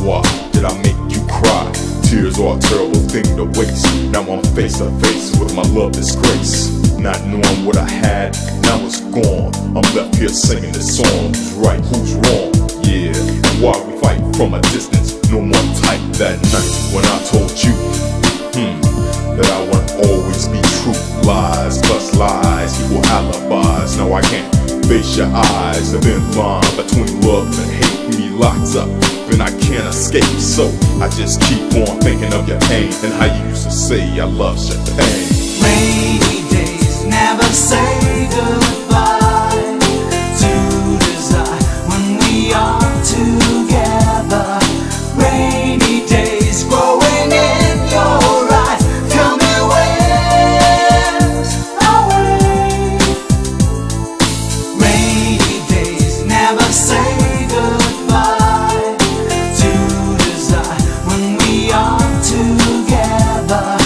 why did I make you cry? Tears are a terrible thing to waste. Now I'm face to face with my love disgrace. Not knowing what I had, now it's gone. I'm left here singing this song. Who's right, who's wrong? Yeah, and why we fight from a distance? No more tight that night when I told you that I would always be true. Lies plus lies equal alibis. Now I can't face your eyes. The thin line between love and hate me locked up, and I can't escape. So I just keep on thinking of your pain and how you used to say I love Chopin. Rainy days never say goodbye to desire when we are together. Rainy days growing in your eyes. Tell me where's our way. Rainy days never say goodbye to desire when we are together.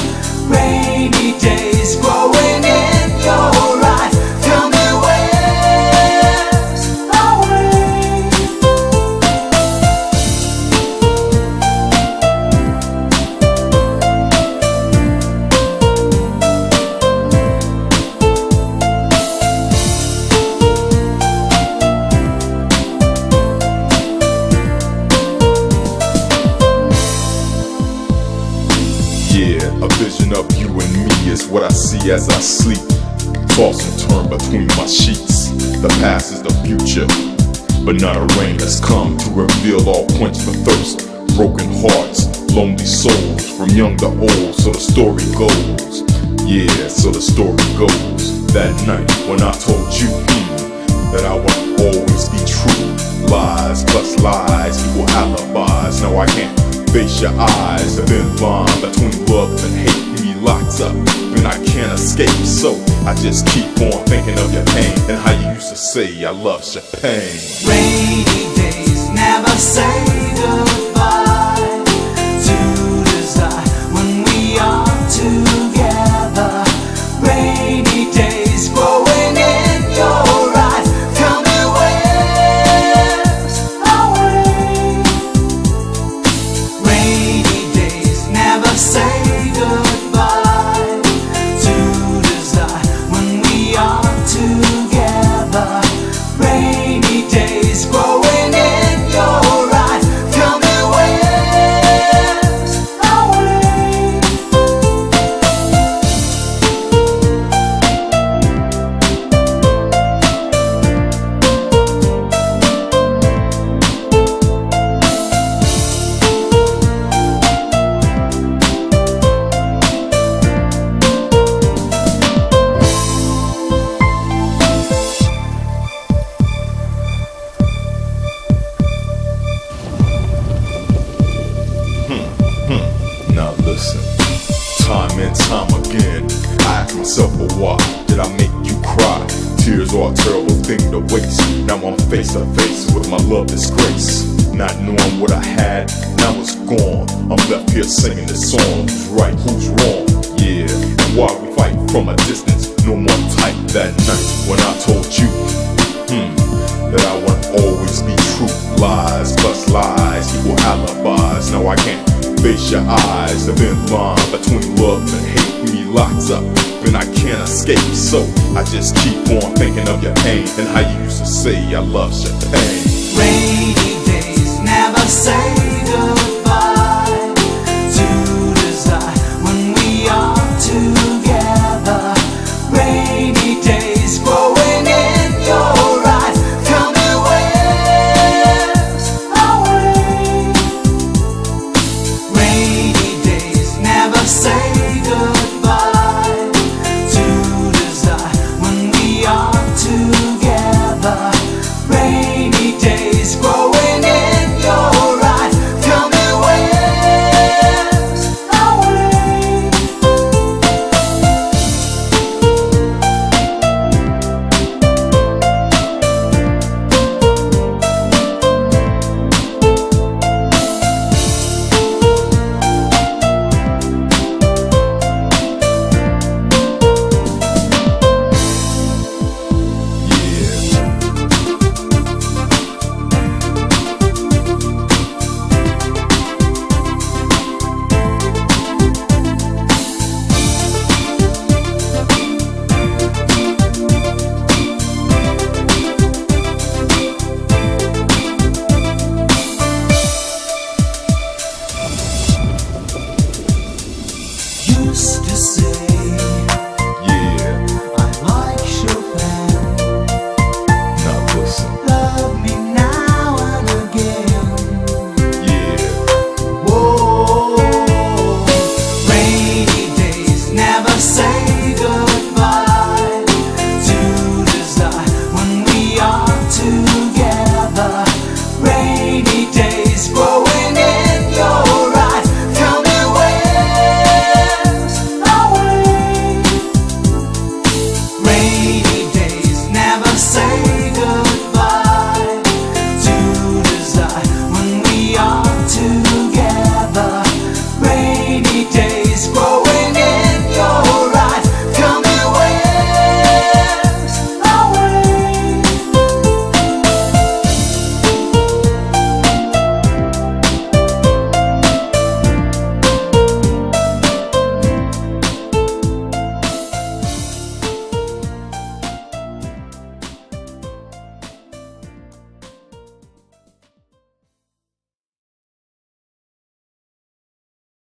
Rainy days growing in your eyes. Tell me where's our way. Yeah, a vision of you and me is what I see as I sleep. Toss and turn between my sheets. The past is the future, but not a rain has come to reveal all quench the thirst. Broken hearts, lonely souls, from young to old, so the story goes. Yeah, so the story goes. That night when I told you that I would always be true. Lies plus lies equal alibis. Now I can't face your eyes. The thin line between love and hate me locked up, and I can't escape. So I just keep on thinking of your pain and how you used to say I love Chopin. Rainy days never say goodbye to desire when we are together. Rainy days growing in your eyes. Tell me where's our way. Rainy days never say goodbye to desire when we are together. Rainy days growing in your eyes. Tell me where's our way. Now listen, time and time again, I ask myself, well, why did I make you cry? Tears are a terrible thing to waste. Now I'm face to face with my love disgrace. Not knowing what I had, now it's gone. I'm left here singing this song. Who's right, who's wrong? Yeah, and why we fight from a distance? No more tight that night when I told you that I would always be true. Lies plus lies equal alibis. Now I can't face your eyes. The thin line between love and hate me locked up, and I can't escape. So I just keep on thinking of your pain and how you used to say I love Chopin. Rainy days never say